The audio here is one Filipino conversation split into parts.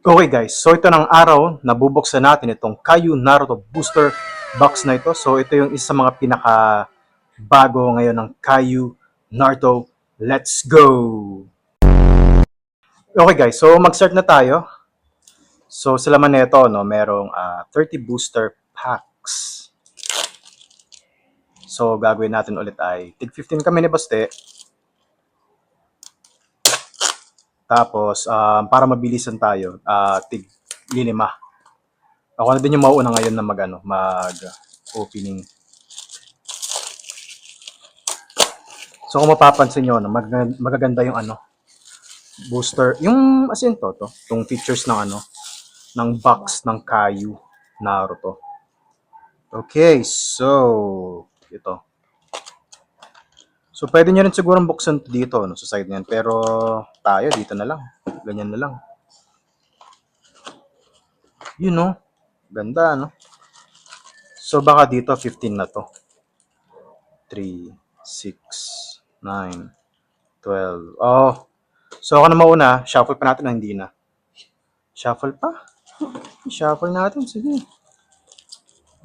Okay guys, so ito ng araw na bubuksan natin itong Kayu Naruto Booster Box na ito. So ito yung isa sa mga pinaka bago ngayon ng Kayu Naruto. Let's go! Okay guys, so mag-start na tayo. So sa laman nito, no, merong 30 booster packs. So gagawin natin ulit ay tig 15 kami ni Baste. Tapos para mabilisan tayo, tig 5. Ako na din yung mauuna ngayon na mag-opening. So kung mapapansin nyo, magaganda yung booster, yung as in to, yung features ng box ng Kayu Naruto. Okay, so ito. So pwede nyo rin sigurong buksan dito, no, sa side niyan. Pero tayo, dito na lang. Ganyan na lang. You know, ganda, no? So baka dito, 15 na to. 3, 6, 9, 12. Oh, so ako na mauna, shuffle pa natin na hindi na. Shuffle pa? Shuffle natin, sige.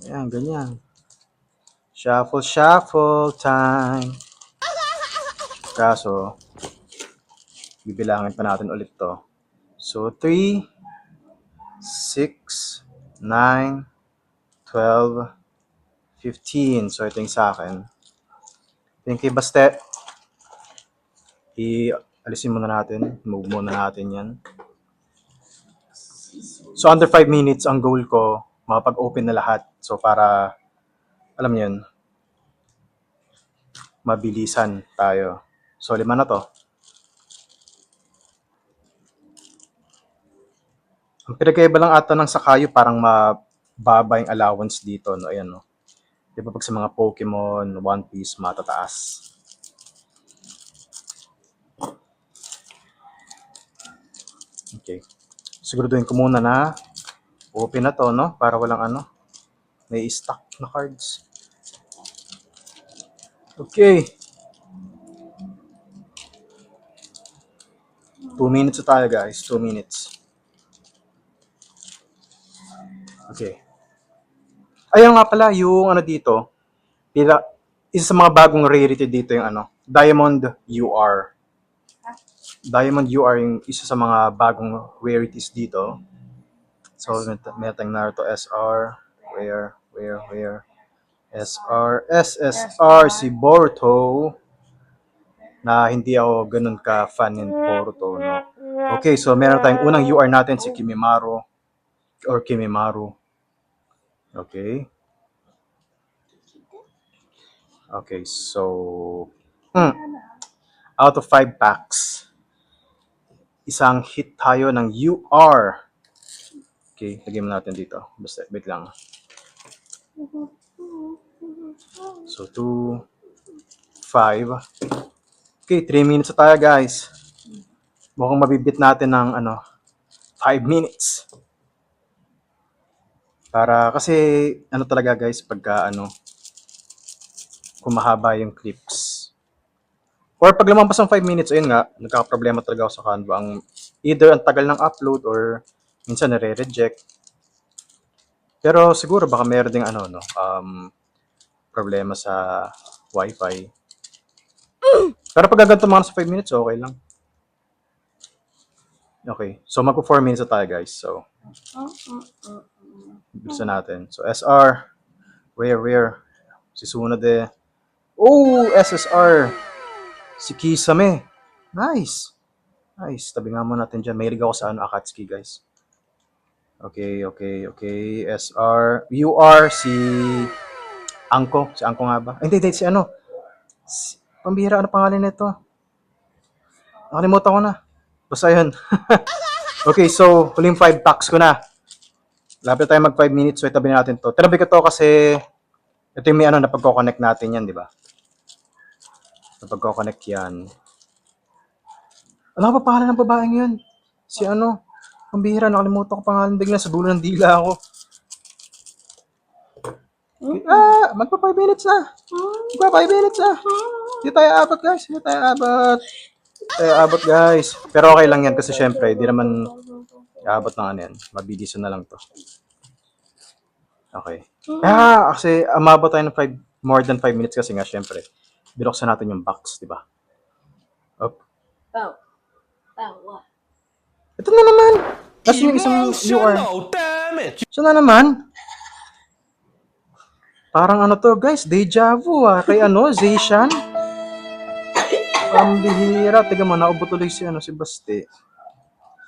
Ayan, ganyan. Shuffle, shuffle time. Kaso, bibilangin pa natin ulit to. So, 3, 6, 9, 12, 15. So, ito yung sa akin. Thank you, Baste. Alisin muna natin. Move muna natin yan. So, under 5 minutes, ang goal ko, makapag-open na lahat. So, para, alam niyo yun, mabilisan tayo. So, 5 na to. Ang pinagkaiba lang ata ng Sakayo, parang mababa yung allowance dito. No? Ayan, no? Di ba pag sa mga Pokemon, One Piece, matataas. Okay. Siguraduhin ko muna na open na to, no? Para walang may stock na cards. Okay. 2 minutes na tayo, guys. 2 minutes. Okay. Ayun nga pala, yung dito, isa sa mga bagong rarity dito yung Diamond UR. Diamond UR yung isa sa mga bagong rarities dito. So, metang Naruto SR. Where? SR. SSR, si Boruto. Na hindi ako ganun ka-fan ng Boruto, no? Okay, so meron tayong unang UR natin, si Kimimaro. Or Kimimaru. Okay. Okay, so... out of 5 packs, isang hit tayo ng UR. Okay, lagyan mo natin dito. Basta, wait lang. So, 2, 5. Okay, 3 minutes na tayo, guys. Mukhang mabibit natin ng 5 minutes. Para, kasi, talaga, guys, pagka, kung mahaba yung clips. Or pag lumampas ng 5 minutes, ayun nga, nagkakaproblema talaga ako sa Canva. Either ang tagal ng upload or minsan nare-reject. Pero siguro baka meron ding problema sa wifi. Pero pag gaganto mga sa 5 minutes, okay lang. Okay, so magpo 4 minutes na tayo, guys. So, bilisan natin. So, SR. Where? Si Tsunade. Oh, SSR. Si Kisame. Nice. Tabi nga mo natin dyan. Mahilig ako sa Akatsuki, guys. Okay. SR. UR, si Angko. Si Angko nga ba? Hindi, si pambihira, pangalan nito? Nakalimutan ko na. Basta yun. Okay, so, huling 5 packs ko na. Lapit tayo mag 5 minutes. So, itabi natin to. Tinabi ko to kasi ito yung may napagko-connect natin yan, di ba? Napagko-connect yan. Alam ko pa pangalan ng babaeng yun. Si pambihira, nakalimutan ko pangalan. Bigla sa dulo ng dila ako. Magpa 5 minutes na. Hindi tayo abot, guys. Pero okay lang yan kasi syempre, di naman Abot ng ano yan. Mabilisan na lang to. Okay. Kasi umabot tayo ng more than 5 minutes kasi nga, syempre. Binuksan natin yung box, di ba? Up. Oh. Oh, what? Ito na naman! Tapos yung isang UR. Damage! So na naman? Parang ano to, guys, deja vu kay Zayshan. Pambihira. Tiga mo, naubo tuloy si Basti.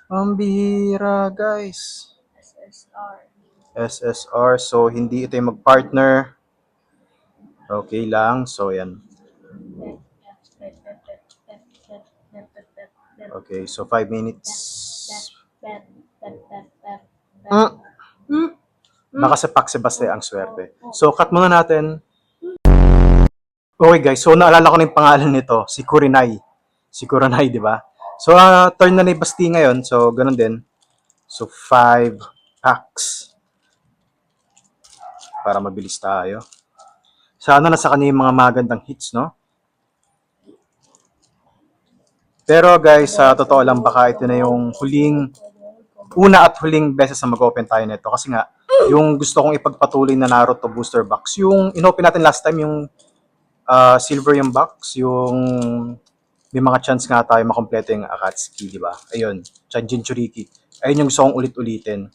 Pambihira, guys. SSR. SSR. So, hindi ito yung mag-partner. Okay lang. So, yan. Okay, so 5 minutes. Baka sa Paksibaste ang swerte. So, cut muna natin. Okay guys, so naalala ko na yung pangalan nito, si Kurinai. Si Kurinai, di ba? So, turn na ni Basti ngayon. So, ganun din. So, 5 packs. Para mabilis tayo. Sana nasa kanya yung mga magandang hits, no? Pero guys, sa totoo lang, baka ito na yung una at huling beses na mag-open tayo nito. Kasi nga, yung gusto kong ipagpatuloy na Naruto booster box, yung inopen natin last time, yung silver yung box, yung may mga chance nga tayo makompleto yung Akatsuki, di ba? Ayun, Jinchuriki. Ayun yung gusto kong ulit-ulitin.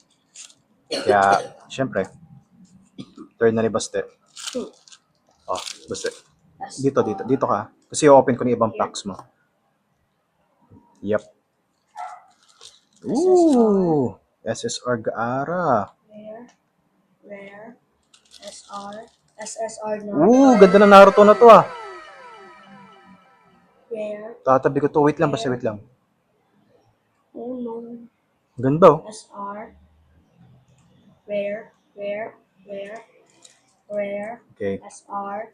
Kaya, syempre, turn na ni Baste. Oh, Baste. Dito ka. Kasi open ko na ibang packs mo. Yep. Ooh, SSR Gaara. Rare. SSR Ooh, ganda na Naruto na to Rare. Tatabi ko to. Wait lang, basta wait lang. Oh no. Ganda oh. SR. Rare. Okay. SR.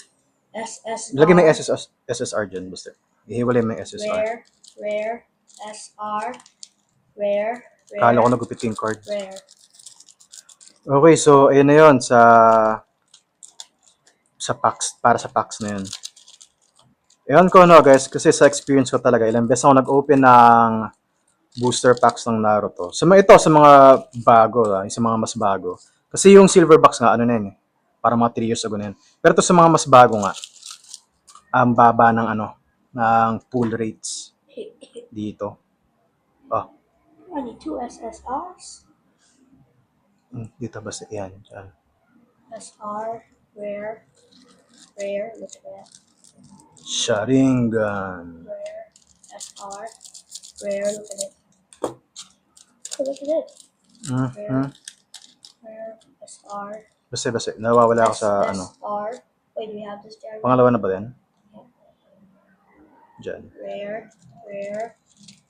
SSR. Lagay mo yung SSR dyan, basta. Ihiwalay mo yung SSR. Rare. SR. Rare. Kala ko nagupit yung card. Rare. Okay, so ayun na yun sa packs, para sa packs na yun. Ewan ko guys, kasi sa experience ko talaga, ilang beses ako nag-open ng booster packs ng Naruto. Sa mga bago, sa mga mas bago. Kasi yung silver box nga, ano na yun para mga 3 years ago na yun. Pero to sa mga mas bago nga, ang baba ng ng pull rates dito. Oh. I need 2 SSRs. Dito ba yan? Dyan. SR, rare, look at that. Sharingan. Rare, SR, rare, look at it. Oh, look at it. Rare, SR. Basta, nawawala ako sa SSR. Wait, do we have this Dragon? Pangalawa na ba yan? Diyan. Rare,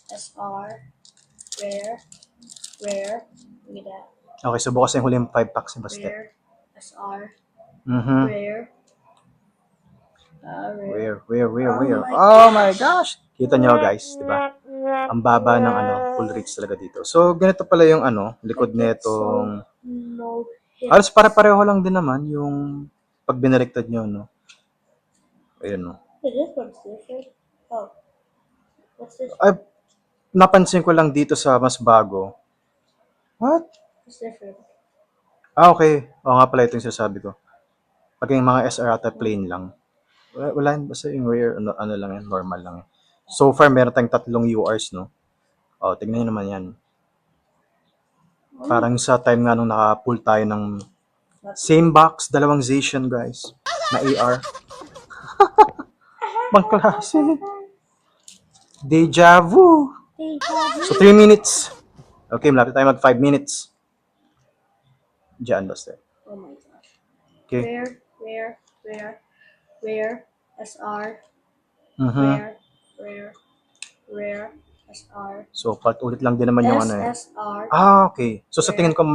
SR, rare, look at that. Okay, so bukas yung huling 5 packs ni Basta. Rare, SR, Rare. Rare. Oh my gosh! Kita nyo guys, di ba? Ang baba ng full rates talaga dito. So, ganito pala yung likod netong... No hits. Halos pare-pareho lang din naman yung pag binaliktad nyo, no? Ayun, no? This one's different. Oh. What's this? Ay, napansin ko lang dito sa mas bago. What? It's different. Okay. Oo nga pala ito yung sinasabi ko. Pag yung mga SR ata plain lang. Wala yun. Basta yung rare, ano lang yan, normal lang. So far, meron tayong 3 URs, no? O, tignan nyo naman yan. Parang sa time nga nung naka-pull tayo ng same box, 2 Zacian, guys. Na AR. Bang klase. Deja vu. So, 3 minutes. Okay, malapit tayo mag 5 minutes. Diyan, basta. Oh my gosh. Okay. Rare, SR. Rare, SR. So, part ulit lang din naman yung SSR. Okay. So, sa tingin ko,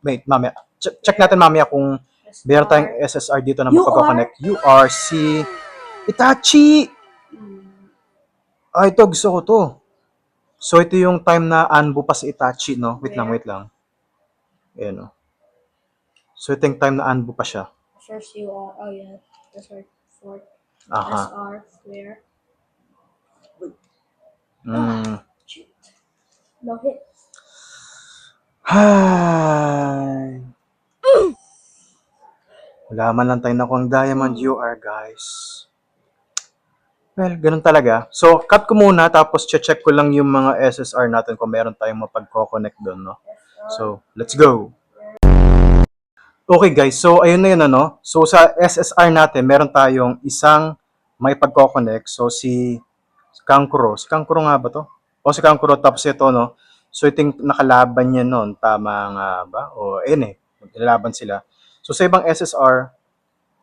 wait, mamaya. Check natin mamaya kung meron tayong SSR dito na mapag-connect. URC. Itachi! Ito, gusto ko to. So, ito yung time na Anbu pa si Itachi, no? Wait lang. Ayan, no? So, ito yung time na Anbu pa siya. First UR. Oh, yeah. That's right. Fourth. Aha. SR. Rare. Shoot. No hit. Hi! Wala man lang tayo nakuha diamond UR, guys. Well, ganun talaga. So, cut ko muna, tapos check ko lang yung mga SSR natin kung meron tayong mapag-connect doon, no? So, let's go! Okay guys, so ayun na yun ano. So sa SSR natin, meron tayong isang may pagkoconnect. So si Kankuro nga ba to? O si Kankuro tapos ito no. So ito yung nakalaban niya noon, tama nga ba? O ayun nilalaban sila. So sa ibang SSR,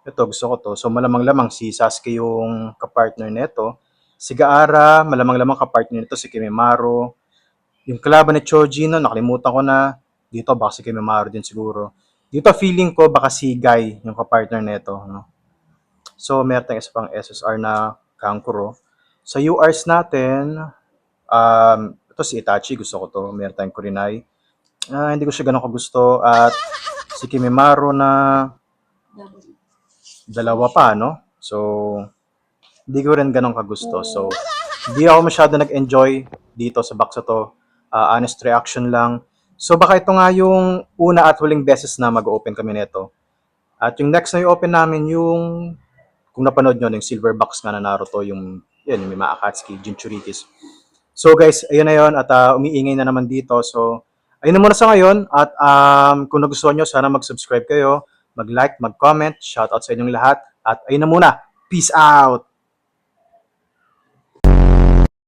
ito gusto ko to. So malamang-lamang si Sasuke yung kapartner nito. Si Gaara, malamang-lamang kapartner nito si Kimimaro. Yung kalaban ni Choji no, nakalimutan ko na. Dito baka si Kimimaro din siguro. Dito feeling ko baka si Guy yung kapartner nito, no. So meron tayong isa pang SSR na Kankuro. Sa URs natin, ito si Itachi, gusto ko to. Meron tayong Kurinai. Hindi ko siya ganun kagusto. At si Kimimaro na dalawa pa, no? So, hindi ko rin ganun kagusto. So, hindi ako masyado nag-enjoy dito sa box na to. Honest reaction lang. So, baka ito nga yung una at huling beses na mag-open kami nito. At yung next na i-open namin yung, kung napanood nyo, yung silver box nga na Naruto, yung, yun, yung may mga Akatsuki, Jinchurikis. So guys, ayun na yun at umiingay na naman dito. So, ayun na muna sa ngayon at kung nagustuhan nyo, sana mag-subscribe kayo, mag-like, mag-comment, shoutout sa inyong lahat at ayun na muna. Peace out!